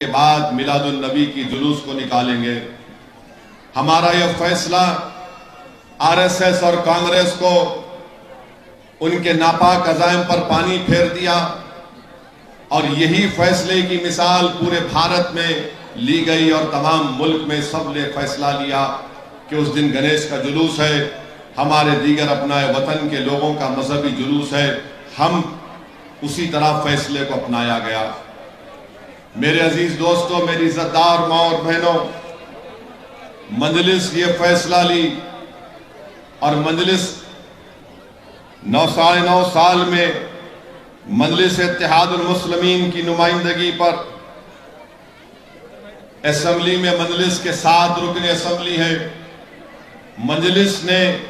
के बाद मिलादुन नबी की जुलूस को निकालेंगे। हमारा यह फैसला आरएसएस और कांग्रेस को उनके नापाक अज़ाइम पर पानी फेर दिया और यही फैसले की मिसाल पूरे भारत में ली गई और तमाम मुल्क में सब ने फैसला लिया कि उस दिन गणेश का जुलूस है, हमारे दीगर अपनाए वतन के लोगों का मजहबी जुलूस है। हम उसी तरह फैसले को अपनाया गया। मेरे अजीज दोस्तों, मेरी इज्जतदार माँ और बहनों, मजलिस ये फैसला ली और मजलिस 9 साल में मजलिस इत्तेहादुल मुस्लिमीन की नुमाइंदगी पर असेंबली में मजलिस के 7 रुकन असेंबली है। मजलिस ने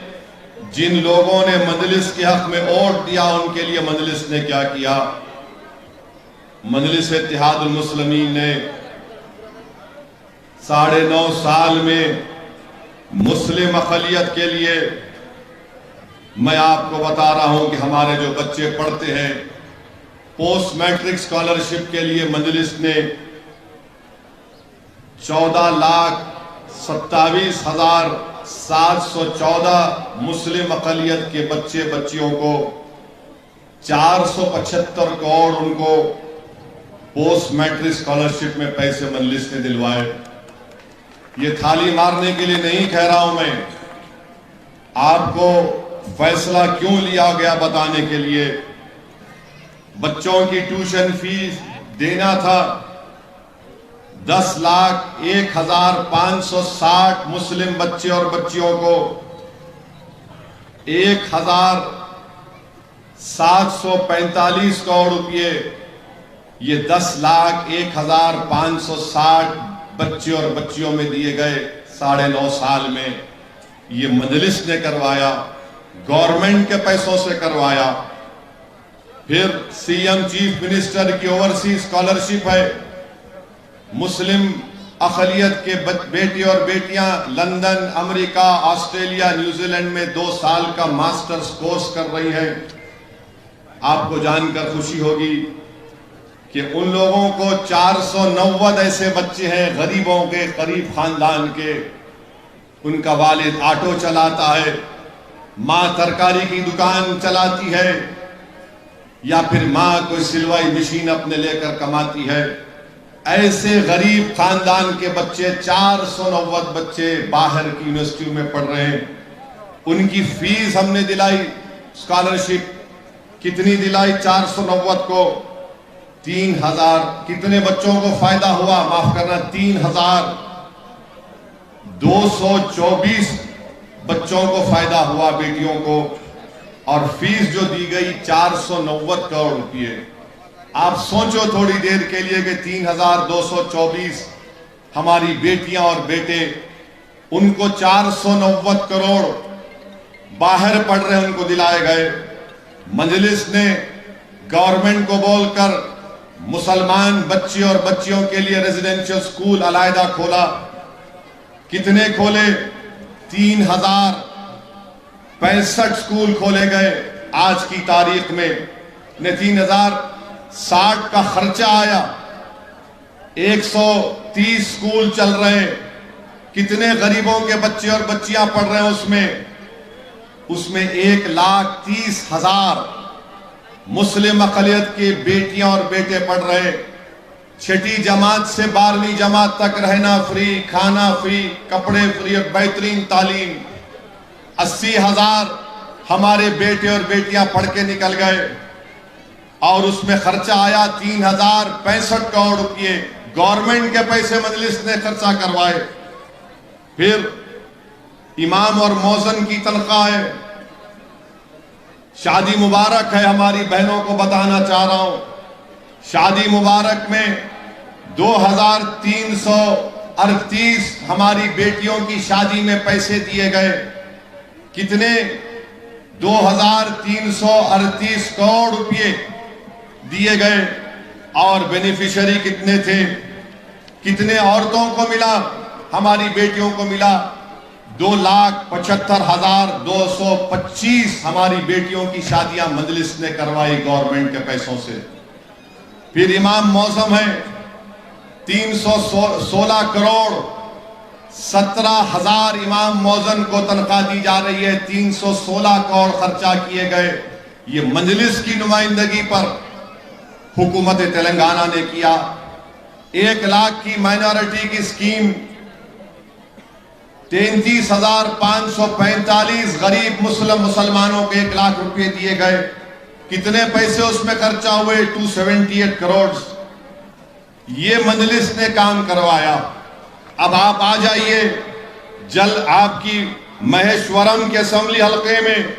जिन लोगों ने मजलिस के हक में वोट दिया उनके लिए मजलिस ने क्या किया? मजलिस इत्तेहादुल मुस्लिमीन ने 9.5 साल में मुस्लिम अक़लियत के लिए, मैं आपको बता रहा हूं कि हमारे जो बच्चे पढ़ते हैं पोस्ट मैट्रिक स्कॉलरशिप के लिए मजलिस ने 14,27,714 मुस्लिम अक़लियत के बच्चे बच्चियों को 475 करोड़ उनको पोस्ट मैट्रिक स्कॉलरशिप में पैसे मजलिस ने दिलवाए। ये थाली मारने के लिए नहीं कह रहा हूं मैं, आपको फैसला क्यों लिया गया बताने के लिए। बच्चों की ट्यूशन फीस देना था 10,01,560 मुस्लिम बच्चे और बच्चियों को 1,745 करोड़ रुपये, ये 10,01,560 बच्चे और बच्चियों में दिए गए 9.5 साल में। ये मजलिस ने करवाया, गवर्नमेंट के पैसों से करवाया। फिर सीएम चीफ मिनिस्टर की ओवरसीज स्कॉलरशिप है। मुस्लिम अक़लियत के बेटे और बेटियां लंदन, अमेरिका, ऑस्ट्रेलिया, न्यूजीलैंड में 2 साल का मास्टर्स कोर्स कर रही हैं। आपको जानकर खुशी होगी कि उन लोगों को 490 ऐसे बच्चे हैं गरीबों के, गरीब खानदान के, उनका वालिद ऑटो चलाता है, माँ तरकारी की दुकान चलाती है, या फिर माँ कोई सिलवाई मशीन अपने लेकर कमाती है। ऐसे गरीब खानदान के बच्चे 490 बच्चे बाहर की यूनिवर्सिटी में पढ़ रहे हैं। उनकी फीस हमने दिलाई, स्कॉलरशिप कितनी दिलाई? 490 को 3,000। कितने बच्चों को फायदा हुआ? माफ करना, 3,224 बच्चों को फायदा हुआ, बेटियों को। और फीस जो दी गई 490 करोड़ रुपये। आप सोचो थोड़ी देर के लिए कि 3,224 हमारी बेटियां और बेटे, उनको 490 करोड़ बाहर पढ़ रहे उनको दिलाए गए। मजलिस ने गवर्नमेंट को बोलकर मुसलमान बच्चे और बच्चियों के लिए रेजिडेंशियल स्कूल अलहदा खोला। कितने खोले? 3,065 स्कूल खोले गए आज की तारीख में। 3,060 का खर्चा आया, 130 स्कूल चल रहे हैं। कितने गरीबों के बच्चे और बच्चियां पढ़ रहे हैं उसमें 1,30,000 मुस्लिम अक़लियत की बेटियां और बेटे पढ़ रहे हैं। 6ठी जमात से 12वीं जमात तक रहना फ्री, खाना फ्री, कपड़े फ्री और बेहतरीन तालीम। 80,000 हमारे बेटे और बेटियां पढ़ के निकल गए और उसमें खर्चा आया 3,065 करोड़ रुपये। गवर्नमेंट के पैसे मजलिस ने खर्चा करवाए। फिर इमाम और मौज़न की तनख्वाह, शादी मुबारक है, हमारी बहनों को बताना चाह रहा हूं। शादी मुबारक में 2,338 हमारी बेटियों की शादी में पैसे दिए गए। कितने? 2,338 करोड़ रुपये दिए गए। और बेनिफिशियरी कितने थे? कितने औरतों को मिला? हमारी बेटियों को मिला 2,75,225 हमारी बेटियों की शादियां मजलिस ने करवाई गवर्नमेंट के पैसों से। फिर इमाम मौसम है, 316 करोड़ 17,000 इमाम मौजन को तनख्वाह दी जा रही है। 316 करोड़ खर्चा किए गए। ये मजलिस की नुमाइंदगी पर हुकूमत तेलंगाना ने किया। 1 लाख की माइनॉरिटी की स्कीम, 33,545 गरीब मुसलमानों को 1 लाख रुपए दिए गए। कितने पैसे उसमें खर्चा हुए? 278 करोड़। ये मजलिस ने काम करवाया। अब आप आ जाइए, जल आपकी महेश्वरम के असेंबली हलके में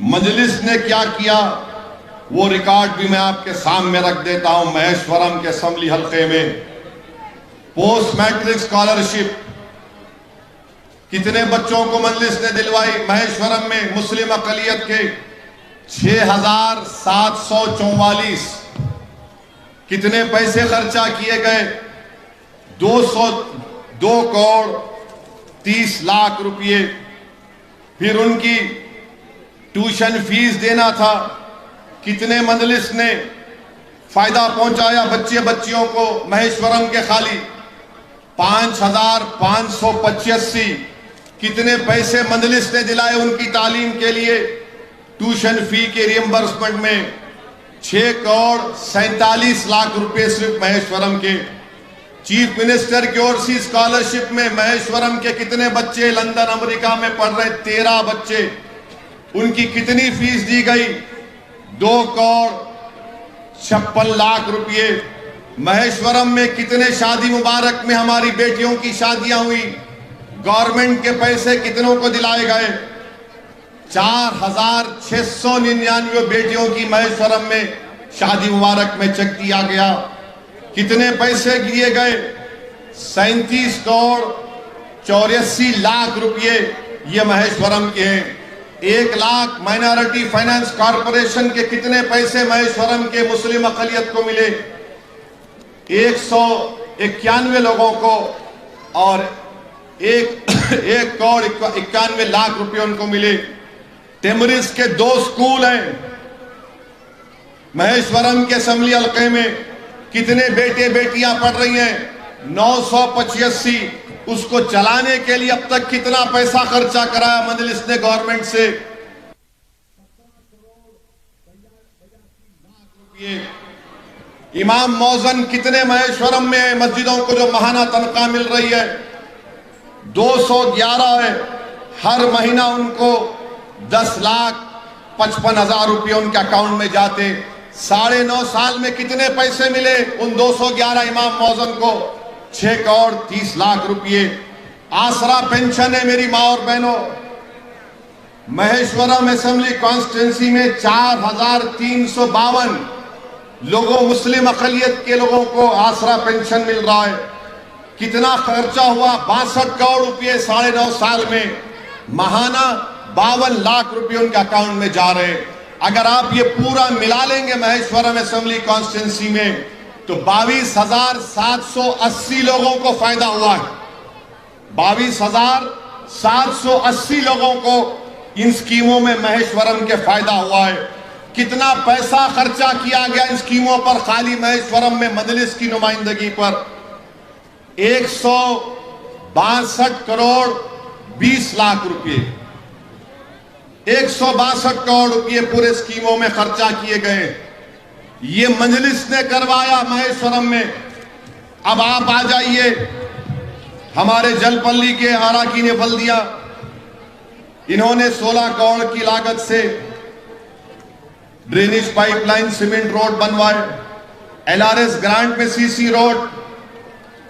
मजलिस ने क्या किया, वो रिकॉर्ड भी मैं आपके सामने रख देता हूं। महेश्वरम के असेंबली हलके में पोस्ट मैट्रिक स्कॉलरशिप कितने बच्चों को मजलिस ने दिलवाई? महेश्वरम में मुस्लिम अकलियत के 6,744। कितने पैसे खर्चा किए गए? 202 करोड़ 30 लाख रुपए। फिर उनकी ट्यूशन फीस देना था। कितने मजलिस ने फायदा पहुंचाया बच्चे बच्चियों को? महेश्वरम के खाली 5,585। कितने पैसे मजलिस ने दिलाए उनकी तालीम के लिए? ट्यूशन फी के रियम्बर्समेंट में 6 करोड़ 47 लाख रुपए सिर्फ महेश्वरम के। चीफ मिनिस्टर की ओर से स्कॉलरशिप में महेश्वरम के कितने बच्चे लंदन अमेरिका में पढ़ रहे? 13 बच्चे। उनकी कितनी फीस दी गई? 2 करोड़ 56 लाख रुपए। महेश्वरम में कितने शादी मुबारक में हमारी बेटियों की शादियां हुई? गवर्नमेंट के पैसे कितनों को दिलाए गए? 4,699 बेटियों की महेश्वरम में शादी मुबारक में चेक दिया गया। कितने पैसे दिए गए? 37 करोड़ 84 लाख रुपए ये महेश्वरम के हैं। 1 लाख माइनॉरिटी फाइनेंस कॉरपोरेशन के कितने पैसे महेश्वरम के मुस्लिम अकलियत को मिले? 191 लोगों को, और 1 करोड़ 91 लाख रुपए उनको मिले। टेमरिस के 2 स्कूल हैं महेश्वरम के असेंबली हल्के में। कितने बेटे बेटियां पढ़ रही हैं? 985। उसको चलाने के लिए अब तक कितना पैसा खर्चा कराया मजलिस ने गवर्नमेंट से? इमाम मौजन कितने महेश्वरम में मस्जिदों को जो माहाना तनख्वाह मिल रही है? 211 है। हर महीना उनको 10,55,000 रुपये उनके अकाउंट में जाते। 9.5 साल में कितने पैसे मिले उन 211 इमाम मौजन को? 6 करोड़ 30 लाख रुपये। आसरा पेंशन है मेरी माँ और बहनों। महेश्वरम असेंबली कॉन्स्टिट्यूंसी में 4,352 लोगों, मुस्लिम अकलियत के लोगों को आसरा पेंशन मिल रहा है। कितना खर्चा हुआ? 62 करोड़ रुपये 9.5 साल में। माहाना 52 लाख रुपये उनके अकाउंट में जा रहे हैं। अगर आप ये पूरा मिला लेंगे महेश्वरम असेंबली कॉन्स्टिट्यूंसी में तो 22,780 लोगों को फायदा हुआ है। 22,780 लोगों को इन स्कीमों में महेश्वरम के फायदा हुआ है। कितना पैसा खर्चा किया गया इन स्कीमों पर? खाली महेश्वरम में मजलिस की नुमाइंदगी पर 162 करोड़ 20 लाख रुपए। 162 करोड़ रुपए पूरे स्कीमों में खर्चा किए गए। ये मजलिस ने करवाया महेश्वरम में। अब आप आ जाइए हमारे जलपल्ली के अराकीन बल्दिया, इन्होंने 16 करोड़ की लागत से ड्रेनेज पाइपलाइन सीमेंट रोड बनवाए। LRS ग्रांट में CC रोड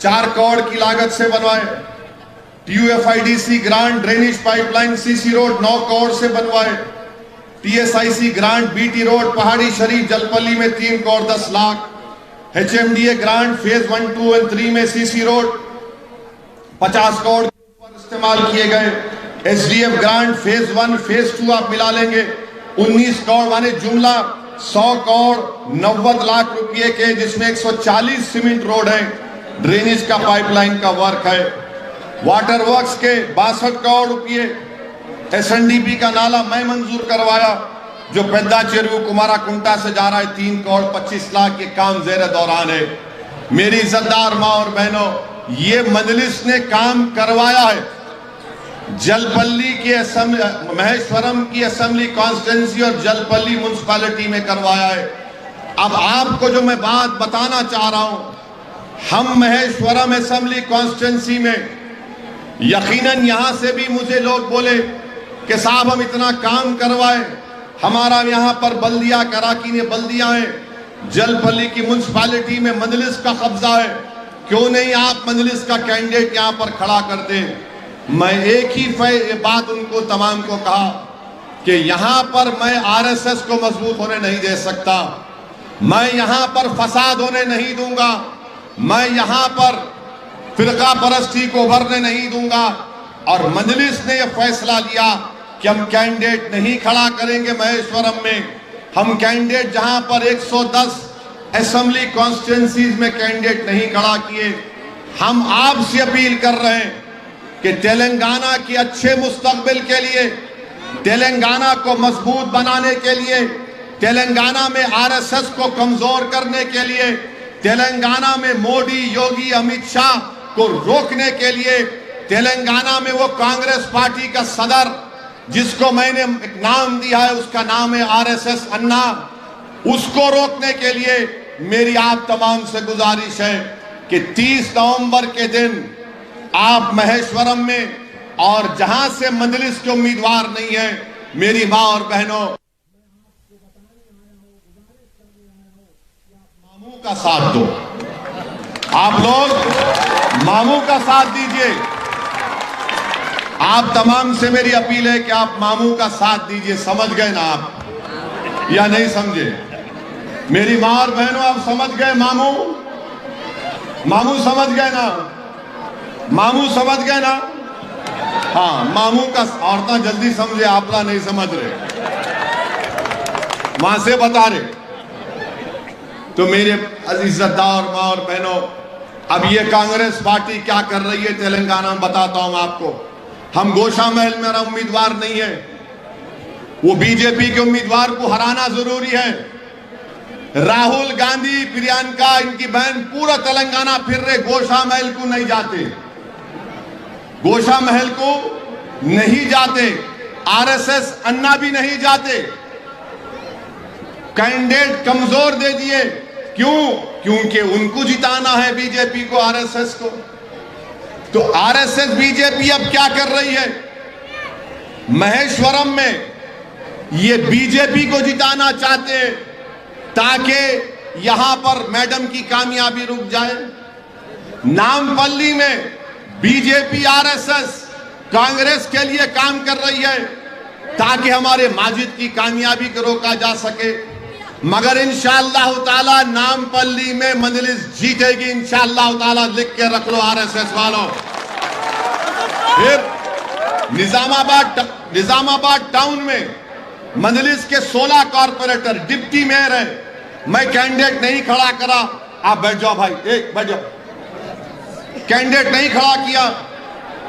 4 करोड़ की लागत से बनवाए। TUFIDC grant drainage pipeline CC road 9 crore से बनवाए। TSIC ग्रांट BT रोड पहाड़ी शरीफ जलपल्ली में 3 crore 10 lakh. HMDA grant phase 1, 2 और 3 में CC रोड 50 करोड़ पर इस्तेमाल किए गए। SDF ग्रांट फेज 1 फेज 2 आप मिला लेंगे 19 करोड़, माने जुमला 100 करोड़ 90 लाख रुपए के, जिसमें 140 सीमेंट रोड है। ड्रेनेज का पाइपलाइन का वर्क है। वाटर वर्क्स के 62 करोड़ रुपए। SNDP का नाला मैं मंजूर करवाया जो पेद्दा चेरू कुमारा कुंटा से जा रहा है 3 करोड़ 25 लाख के काम जेर दौरान है। मेरी इज्जतदार माँ और बहनों, ये मजलिस ने काम करवाया है। जलपल्ली की महेश्वरम की असेंबली कॉन्स्टिट्यूंसी और जलपल्ली म्युनिसिपैलिटी में करवाया है। अब आपको जो मैं बात बताना चाह रहा हूं, हम महेश्वरम असेंबली कॉन्स्टिट्यूंसी में यकीनन यहां से भी मुझे लोग बोले कि साहब हम इतना काम करवाए, हमारा यहां पर बल्दिया कराकीने बल्दिया है, जलपल्ली की म्युनिसिपैलिटी में मजलिस का कब्जा है, क्यों नहीं आप मजलिस का कैंडिडेट यहां पर खड़ा कर दें। मैं एक ही बात उनको तमाम को कहा कि यहां पर मैं आरएसएस को मजबूत होने नहीं दे सकता, मैं यहां पर फसाद होने नहीं दूंगा, मैं यहां पर फिरका परस्ती को उभरने नहीं दूंगा। और मजलिस ने यह फैसला लिया कि हम कैंडिडेट नहीं खड़ा करेंगे महेश्वरम में। हम कैंडिडेट जहां पर 110 असेंबली कॉन्स्टिट्यूंसीज में कैंडिडेट नहीं खड़ा किए, हम आपसे अपील कर रहे हैं कि तेलंगाना के अच्छे मुस्तकबिल के लिए, तेलंगाना को मजबूत बनाने के लिए, तेलंगाना में आरएसएस को कमजोर करने के लिए, तेलंगाना में मोदी, योगी, अमित शाह को रोकने के लिए, तेलंगाना में वो कांग्रेस पार्टी का सदर जिसको मैंने एक नाम दिया है, उसका नाम है आरएसएस अन्ना, उसको रोकने के लिए मेरी आप तमाम से गुजारिश है कि 30 नवंबर के दिन आप महेश्वरम में और जहां से मजलिस के उम्मीदवार नहीं है, मेरी मां और बहनों, मामू का साथ दो। आप लोग मामू का साथ दीजिए। आप तमाम से मेरी अपील है कि आप मामू का साथ दीजिए। समझ गए ना आप या नहीं समझे? मेरी मां और बहनों, आप समझ गए? मामू मामू समझ गए ना? मामू समझ गए ना? हाँ, मामू का। औरतें जल्दी समझे, आप ना नहीं समझ रहे, वहां से बता रहे। तो मेरे इज्जतदार मां और बहनों, अब ये कांग्रेस पार्टी क्या कर रही है तेलंगाना में बताता हूं आपको। हम गोशा महल में मेरा उम्मीदवार नहीं है, वो बीजेपी के उम्मीदवार को हराना जरूरी है। राहुल गांधी, प्रियंका, इनकी बहन पूरा तेलंगाना फिर रहे, गोशा महल को नहीं जाते, गोशा महल को नहीं जाते, आरएसएस अन्ना भी नहीं जाते। कैंडिडेट कमजोर दे दिए, क्यों? क्योंकि उनको जिताना है बीजेपी को, आरएसएस को। तो आरएसएस बीजेपी अब क्या कर रही है? महेश्वरम में ये बीजेपी को जिताना चाहते हैं ताकि यहां पर मैडम की कामयाबी रुक जाए। नामपल्ली में बीजेपी आरएसएस कांग्रेस के लिए काम कर रही है ताकि हमारे माजिद की कामयाबी को रोका जा सके। मगर इंशाअल्लाह ताला नामपल्ली में मजलिस जीतेगी इंशाअल्लाह ताला। लिख के रख लो आरएसएस वालों। फिर निजामाबाद टाउन में मजलिस के 16 कॉर्पोरेटर, डिप्टी मेयर है, मैं कैंडिडेट नहीं खड़ा करा। आप बैठ जाओ भाई, एक बैठ जाओ। कैंडिडेट नहीं खड़ा किया।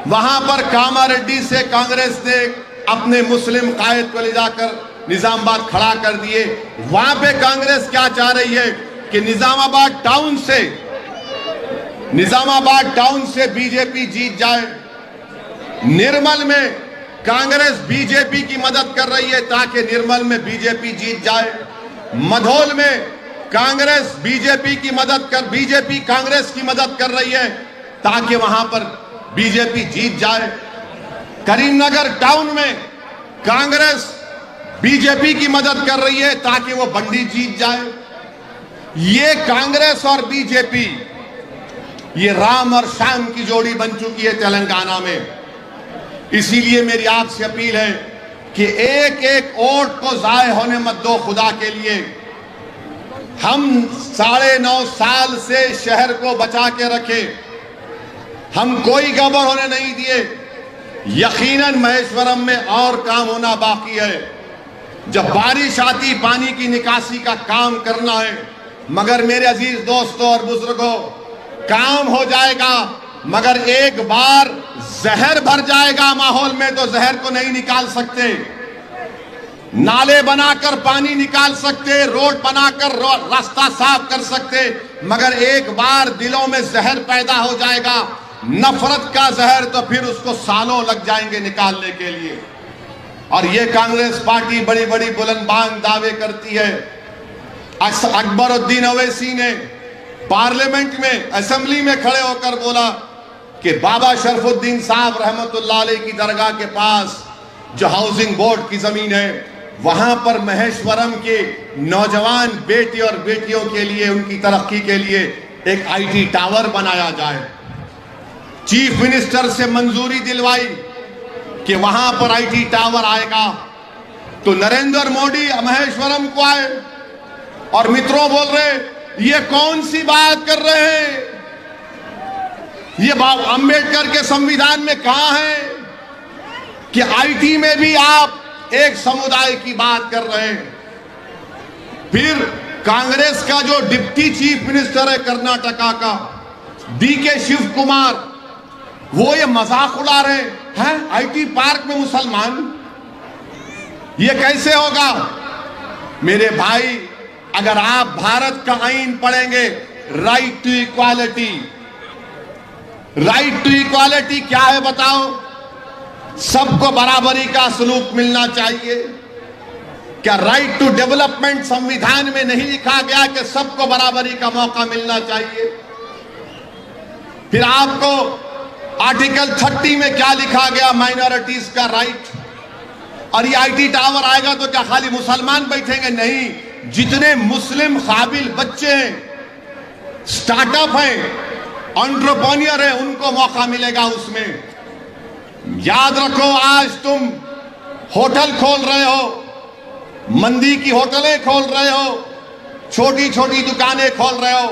वहां पर कामारेड्डी से कांग्रेस ने अपने मुस्लिम कायद को ले जाकर निजामाबाद खड़ा कर दिए। वहां पे कांग्रेस क्या चाह रही है कि निजामाबाद टाउन से बीजेपी जीत जाए। निर्मल में कांग्रेस बीजेपी की मदद कर रही है ताकि निर्मल में बीजेपी जीत जाए। मधोल में कांग्रेस बीजेपी कांग्रेस की मदद कर रही है ताकि वहां पर बीजेपी जीत जाए। करीमनगर टाउन में कांग्रेस बीजेपी की मदद कर रही है ताकि वो बंडी जीत जाए। ये कांग्रेस और बीजेपी, ये राम और श्याम की जोड़ी बन चुकी है तेलंगाना में। इसीलिए मेरी आपसे अपील है कि एक एक वोट को जाय होने मत दो खुदा के लिए। हम 9.5 साल से शहर को बचा के रखे, हम कोई गड़बड़ होने नहीं दिए। यकीनन महेश्वरम में और काम होना बाकी है। जब बारिश आती, पानी की निकासी का काम करना है। मगर मेरे अजीज दोस्तों और बुजुर्गों, काम हो जाएगा, मगर एक बार जहर भर जाएगा माहौल में तो जहर को नहीं निकाल सकते। नाले बनाकर पानी निकाल सकते, रोड बनाकर रास्ता साफ कर सकते, मगर एक बार दिलों में जहर पैदा हो जाएगा, नफरत का जहर, तो फिर उसको सालों लग जाएंगे निकालने के लिए। और ये कांग्रेस पार्टी बड़ी बड़ी बुलंदबांग दावे करती है। अकबरुद्दीन अवैसी ने पार्लियामेंट में, असेंबली में खड़े होकर बोला कि बाबा शरफुद्दीन साहब रहमतुल्लाह अलैह की दरगाह के पास जो हाउसिंग बोर्ड की जमीन है, वहां पर महेश्वरम के नौजवान बेटे और बेटियों के लिए, उनकी तरक्की के लिए एक आईटी टावर बनाया जाए। चीफ मिनिस्टर से मंजूरी दिलवाई कि वहां पर आईटी टावर आएगा, तो नरेंद्र मोदी महेश्वरम को आए और मित्रों बोल रहे ये कौन सी बात कर रहे हैं, ये अंबेडकर के संविधान में कहा है कि आईटी में भी आप एक समुदाय की बात कर रहे हैं। फिर कांग्रेस का जो डिप्टी चीफ मिनिस्टर है कर्नाटका का, डीके शिव कुमार, वो ये मजाक उड़ा रहे हैं आईटी पार्क में मुसलमान, ये कैसे होगा? मेरे भाई, अगर आप भारत का आईन पढ़ेंगे, right to equality, right to equality क्या है बताओ? सबको बराबरी का सलूक मिलना चाहिए। क्या राइट टू डेवलपमेंट संविधान में नहीं लिखा गया कि सबको बराबरी का मौका मिलना चाहिए? फिर आपको आर्टिकल 30 में क्या लिखा गया? माइनॉरिटीज का राइट। और ये आईटी टावर आएगा तो क्या खाली मुसलमान बैठेंगे? नहीं, जितने मुस्लिम काबिल बच्चे हैं, स्टार्टअप हैं, एंटरप्रेन्योर है, उनको मौका मिलेगा उसमें। याद रखो, आज तुम होटल खोल रहे हो, मंदी की होटलें खोल रहे हो, छोटी छोटी दुकानें खोल रहे हो,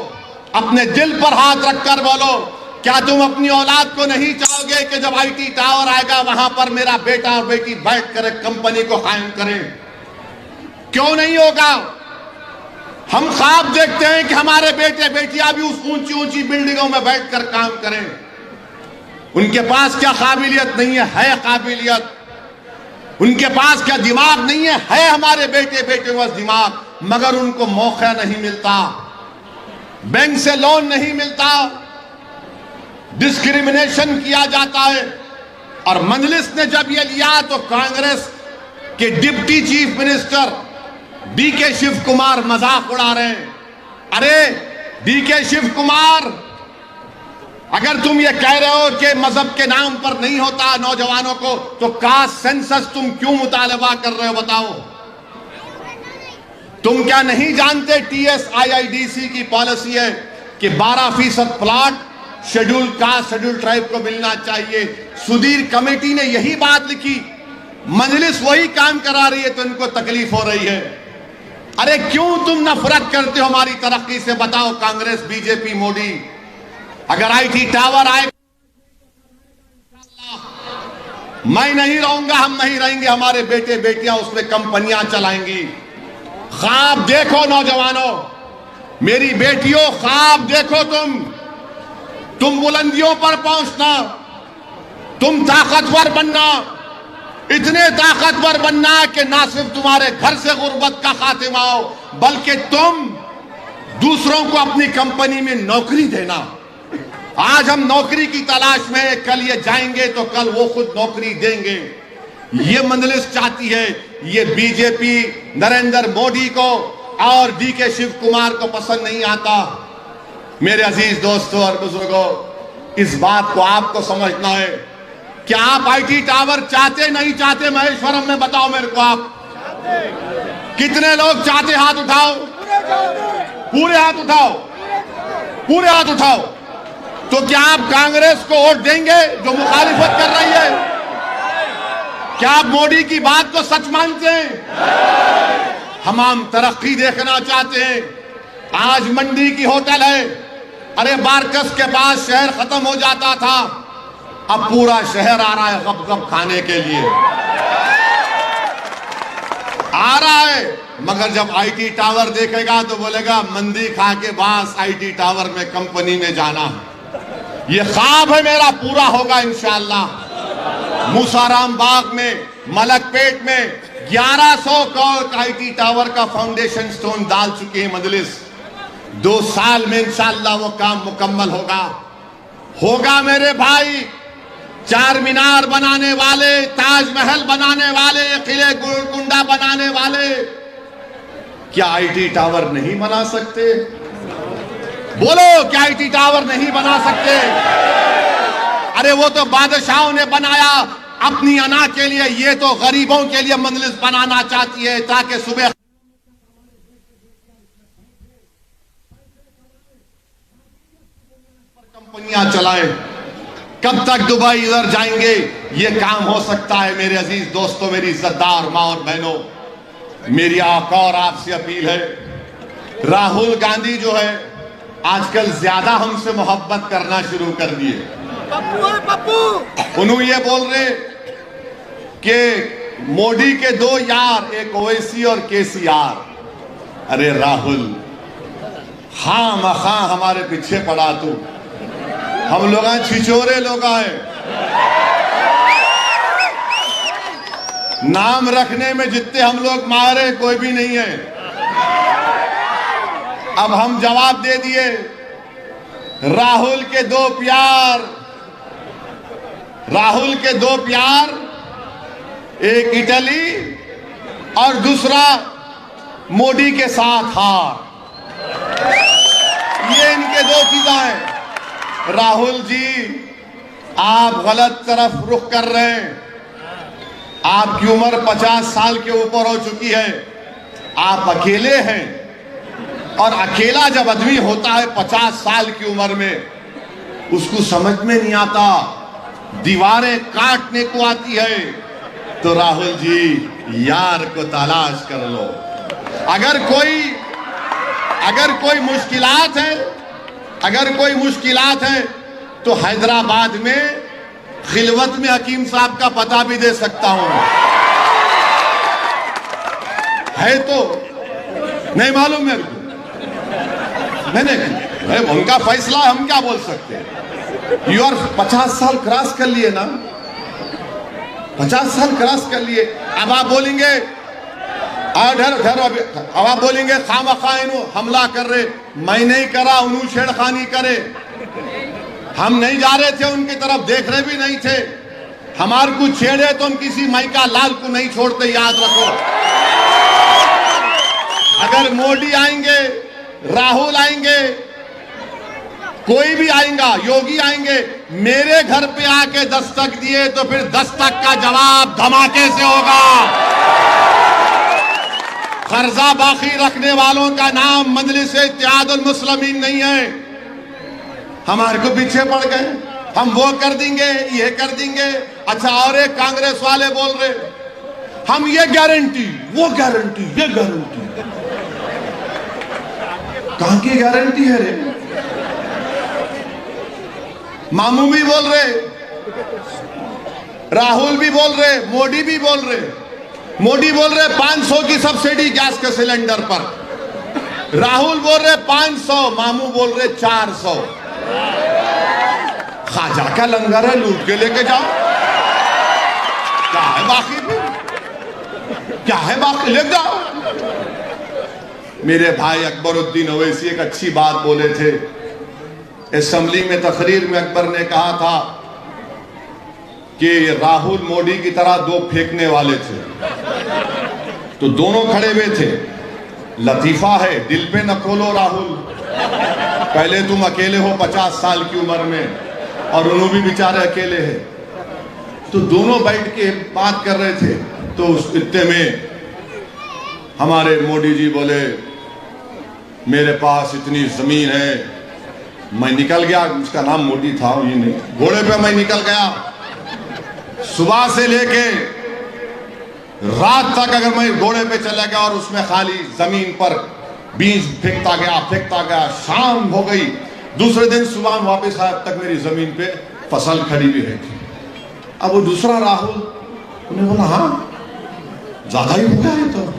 अपने दिल पर हाथ रखकर बोलो, क्या तुम अपनी औलाद को नहीं चाहोगे कि जब आईटी टावर आएगा वहां पर मेरा बेटा और बेटी बैठ कर एक कंपनी को कायम करें? क्यों नहीं होगा? हम ख्वाब देखते हैं कि हमारे बेटे बेटियां भी उस ऊंची ऊंची बिल्डिंगों में बैठकर काम करें। उनके पास क्या काबिलियत नहीं है काबिलियत। उनके पास क्या दिमाग नहीं है हमारे बेटे बेटे के पास दिमाग, मगर उनको मौका नहीं मिलता, बैंक से लोन नहीं मिलता, डिस्क्रिमिनेशन किया जाता है। और मजलिस ने जब यह लिया तो कांग्रेस के deputy chief minister DK Shivakumar मजाक उड़ा रहे हैं। अरे डीके शिव कुमार, अगर तुम ये कह रहे हो कि मजहब के नाम पर नहीं होता नौजवानों को, तो कास्ट सेंसस तुम क्यों मुतालबा कर रहे हो बताओ? तुम क्या नहीं जानते TSIIDC की पॉलिसी है कि 12% plot schedule caste schedule tribe को मिलना चाहिए। सुधीर कमेटी ने यही बात लिखी, मजलिस वही काम करा रही है तो इनको तकलीफ हो रही है। अरे क्यों तुम नफरत करते हो हमारी तरक्की से? बताओ कांग्रेस, बीजेपी, मोदी। अगर आईटी टावर आए, मैं नहीं रहूंगा, हम नहीं रहेंगे, हमारे बेटे बेटियां उसमें कंपनियां चलाएंगी। ख्वाब देखो नौजवानों, मेरी बेटियों, ख्वाब देखो, तुम बुलंदियों पर पहुंचना, तुम ताकतवर बनना, इतने ताकतवर बनना कि ना सिर्फ तुम्हारे घर से गुर्बत का खात्मा हो, बल्कि तुम दूसरों को अपनी कंपनी में नौकरी देना। आज हम नौकरी की तलाश में, कल ये जाएंगे तो कल वो खुद नौकरी देंगे। ये मजलिस चाहती है। ये बीजेपी नरेंद्र मोदी को और डीके शिव कुमार को पसंद नहीं आता। मेरे अजीज दोस्तों और बुजुर्गों, इस बात को आपको समझना है। क्या आप आईटी टावर चाहते नहीं चाहते? महेश्वरम में बताओ मेरे को, आप कितने लोग चाहते? हाथ उठाओ, पूरे हाथ उठाओ, पूरे हाथ उठाओ। तो क्या आप कांग्रेस को वोट देंगे जो मुखालिफत कर रही है? क्या आप मोदी की बात को सच मानते हैं? हम तरक्की देखना चाहते हैं। आज मंडी की होटल है, अरे बारकस के पास शहर खत्म हो जाता था, अब पूरा शहर आ रहा है गप-गप खाने के लिए आ रहा है। मगर जब आईटी टावर देखेगा तो बोलेगा मंदी खा के बास आईटी टावर में कंपनी में जाना है। ये ख्वाब है मेरा, पूरा होगा इंशाअल्लाह। मूसाराम बाग में, मलकपेट में 1100 करोड़ का आईटी टावर का फाउंडेशन स्टोन डाल चुकी है मजलिस। 2 साल में इंशाअल्लाह वो काम मुकम्मल होगा मेरे भाई। चार मीनार बनाने वाले, ताजमहल बनाने वाले, किले गोलकुंडा बनाने वाले क्या आईटी टावर नहीं बना सकते? बोलो, क्या आईटी टावर नहीं बना सकते? अरे वो तो बादशाहों ने बनाया अपनी अना के लिए, ये तो गरीबों के लिए मंजिल बनाना चाहती है ताकि सुबह कंपनियां चलाएं। कब तक दुबई इधर जाएंगे? ये काम हो सकता है मेरे अजीज दोस्तों, मेरी इज्जतदार मां और बहनों, मेरी आका और आपसे अपील है, राहुल गांधी जो है आजकल ज्यादा हमसे मोहब्बत करना शुरू कर दिए। उन्होंने ये बोल रहे कि मोदी के 2 यार, एक ओवैसी और केसीआर। अरे राहुल, हाँ मखा हमारे पीछे पड़ा तू, हम लोग छिछोरे लोग हैं, नाम रखने में जितने हम लोग मारे कोई भी नहीं है। अब हम जवाब दे दिए, राहुल के 2 प्यार, राहुल के 2 प्यार, एक इटली और दूसरा मोदी के साथ हार। ये इनके 2 चीजें हैं। राहुल जी, आप गलत तरफ रुख कर रहे हैं। आपकी उम्र 50 साल के ऊपर हो चुकी है, आप अकेले हैं, और अकेला जब आदमी होता है 50 साल की उम्र में, उसको समझ में नहीं आता, दीवारें काटने को आती है। तो राहुल जी, यार को तलाश कर लो। अगर कोई मुश्किलात है, अगर कोई मुश्किलात है तो हैदराबाद में खिलवत में हकीम साहब का पता भी दे सकता हूं। है तो नहीं मालूम मेरे को, नहीं, उनका फैसला, हम क्या बोल सकते हैं। यू आर 50 साल क्रॉस कर लिए ना, 50 साल क्रॉस कर लिए। अब आप बोलेंगे अब आप बोलेंगे खामखा हमला कर रहे, मैं नहीं करा, उन्होंने छेड़खानी करे, हम नहीं जा रहे थे उनकी तरफ, देख रहे भी नहीं थे। हमारे को छेड़े तो हम किसी माइका लाल को नहीं छोड़ते, याद रखो। अगर मोदी आएंगे, राहुल आएंगे, कोई भी आएगा, योगी आएंगे, मेरे घर पे आके दस्तक दिए तो फिर दस्तक का जवाब धमाके से होगा। कर्जा बाकी रखने वालों का नाम मजलिस इत्तेहादुल मुस्लिमीन नहीं है। हमारे को पीछे पड़ गए, हम वो कर देंगे, ये कर देंगे। अच्छा, और एक कांग्रेस वाले बोल रहे हम ये गारंटी, वो गारंटी, ये गारंटी। कहां की गारंटी है रे? मामू भी बोल रहे, राहुल भी बोल रहे, मोदी भी बोल रहे। मोदी बोल रहे 500 की सब्सिडी गैस के सिलेंडर पर, राहुल बोल रहे 500, मामू बोल रहे 400। खाजा का लंगर है, लूट के लेके जाओ। क्या है बाकी भी, क्या है बाकी, ले जाओ। मेरे भाई अकबरुद्दीन ओवैसी एक अच्छी बात बोले थे असेंबली में, तकरीर में अकबर ने कहा था कि राहुल मोदी की तरह 2 फेंकने वाले थे, तो दोनों खड़े हुए थे। लतीफा है, दिल पे न खोलो राहुल, पहले तुम अकेले हो 50 साल की उम्र में, और उन्होंने भी बेचारे अकेले हैं। तो दोनों बैठ के बात कर रहे थे, तो उस इत्ते में हमारे मोदी जी बोले मेरे पास इतनी जमीन है, मैं निकल गया, उसका नाम मोदी था, ये नहीं, घोड़े पे मैं निकल गया, सुबह से लेके रात तक अगर मैं घोड़े पे चला गया और उसमें खाली जमीन पर बीज फेंकता गया, शाम हो गई, दूसरे दिन सुबह वापस आया, तक मेरी जमीन पे फसल खड़ी भी है। अब वो दूसरा राहुल, उन्हें बोला हाँ ज्यादा ही हो गया है, तो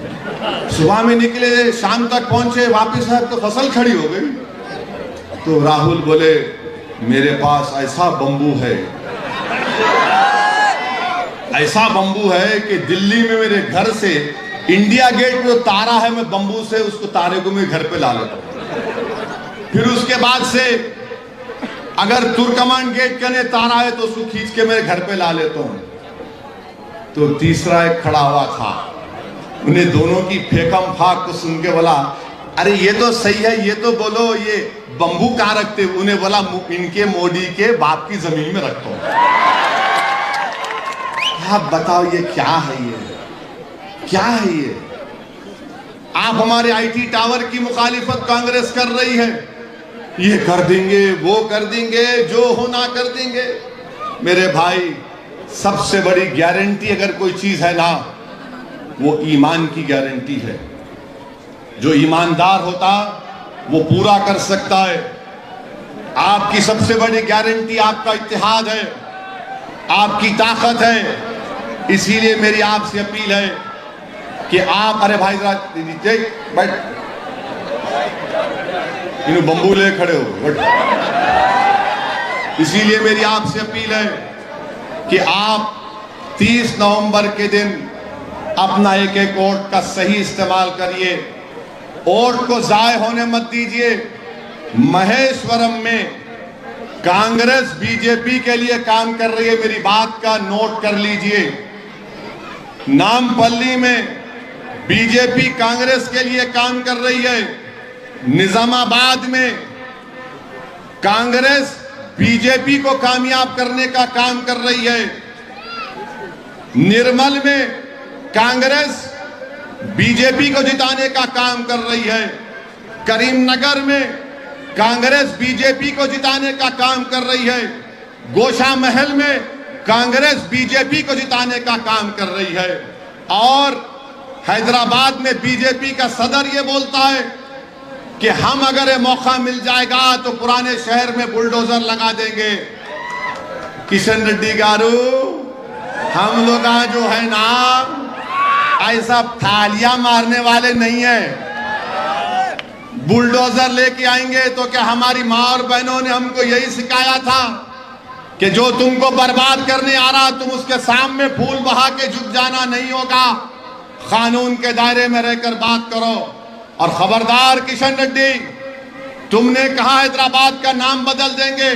सुबह में निकले, शाम तक पहुंचे, वापस आए तो फसल खड़ी हो गई। तो राहुल बोले मेरे पास ऐसा बंबू है, ऐसा बंबू है कि दिल्ली में मेरे घर से इंडिया गेट पे तारा है, मैं बंबू से उसको तारे को मैं घर पे ला लेता हूं। फिर उसके बाद से अगर तुर्कमान गेट के ने तारा है तो उसको खींच के मेरे घर पे ला लेता हूं। तो तीसरा एक खड़ा हुआ था, उन्हें दोनों की फेकम फाक को सुन के बोला, अरे ये तो सही है, ये तो बोलो ये बंबू कहां रखते? उन्हें बोला इनके मोदी के बाप की जमीन में रखता हूं। आप बताओ ये क्या है? ये क्या है? आप हमारे आईटी टावर की मुखालिफत कांग्रेस कर रही है, ये कर देंगे, वो कर देंगे, जो होना कर देंगे। मेरे भाई, सबसे बड़ी गारंटी अगर कोई चीज है ना, वो ईमान की गारंटी है। जो ईमानदार होता वो पूरा कर सकता है। आपकी सबसे बड़ी गारंटी आपका इत्तेहाद है, आपकी ताकत है। इसीलिए मेरी आपसे अपील है कि आप, अरे भाई जरा बैठ, इन बंबू ले खड़े हो। इसीलिए मेरी आपसे अपील है कि आप 30 नवंबर के दिन अपना एक एक वोट का सही इस्तेमाल करिए, वोट को जाय होने मत दीजिए। महेश्वरम में कांग्रेस बीजेपी के लिए काम कर रही है, मेरी बात का नोट कर लीजिए। नामपल्ली में बीजेपी कांग्रेस के लिए काम कर रही है। निजामाबाद में कांग्रेस बीजेपी को कामयाब करने का काम कर रही है। निर्मल में कांग्रेस बीजेपी को जिताने का काम कर रही है। करीमनगर में कांग्रेस बीजेपी को जिताने का काम कर रही है। गोशा महल में कांग्रेस बीजेपी को जिताने का काम कर रही है। और हैदराबाद में बीजेपी का सदर ये बोलता है कि हम अगर ये मौका मिल जाएगा तो पुराने शहर में बुलडोजर लगा देंगे। किशन रेड्डी गारू, हम लोग जो है ना ऐसा थालियां मारने वाले नहीं है। बुलडोजर लेके आएंगे तो क्या हमारी माँ और बहनों ने हमको यही सिखाया था कि जो तुमको बर्बाद करने आ रहा तुम उसके सामने फूल बहा के झुक जाना नहीं होगा। कानून के दायरे में रहकर बात करो। और खबरदार किशन रेड्डी, तुमने कहा हैदराबाद का नाम बदल देंगे।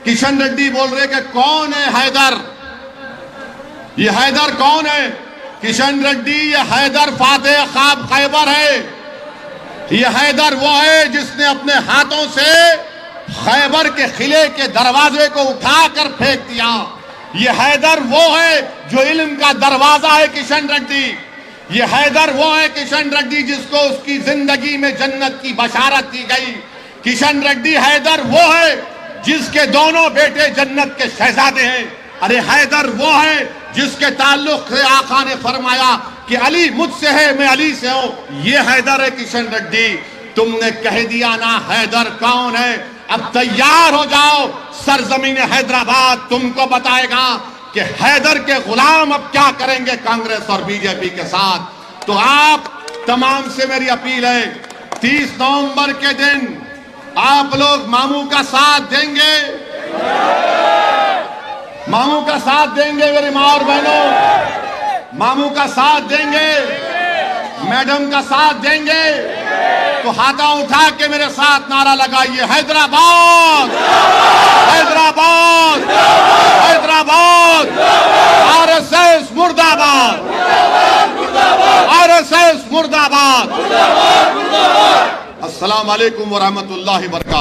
किशन रेड्डी बोल रहे कि कौन है हैदर? ये हैदर कौन है? किशन रेड्डी, ये हैदर फातेह खाब खैबर है। ये हैदर वो है जिसने अपने हाथों से खैबर के किले के दरवाजे को उठाकर फेंक दिया। ये हैदर वो है जो इल्म का दरवाजा है किशन रेड्डी। ये हैदर वो है किशन रेड्डी जिसको उसकी जिंदगी में जन्नत की बशारत दी गई। किशन रेड्डी हैदर वो है जिसके दोनों बेटे जन्नत के शहजादे हैं। अरे हैदर वो है जिसके ताल्लुक से आका ने फरमाया कि अली मुझसे है, मैं अली से हूं। ये हैदर है किशन रेड्डी। तुमने कह दिया ना हैदर कौन है। अब तैयार हो जाओ, सरजमीन हैदराबाद तुमको बताएगा कि हैदर के गुलाम अब क्या करेंगे कांग्रेस और बीजेपी के साथ। तो आप तमाम से मेरी अपील है, 30 नवंबर के दिन आप लोग मामू का साथ देंगे, मामू का साथ देंगे मेरी माँ और बहनों, मामू का साथ देंगे, मैडम का साथ देंगे। तो हाथा उठा के मेरे साथ नारा लगाइए, हैदराबाद, हैदराबाद, हैदराबाद, आरएसएस मुर्दाबाद, आरएसएस मुर्दाबाद। अस्सलाम वालेकुम व रहमतुल्लाहि व बरकातहू।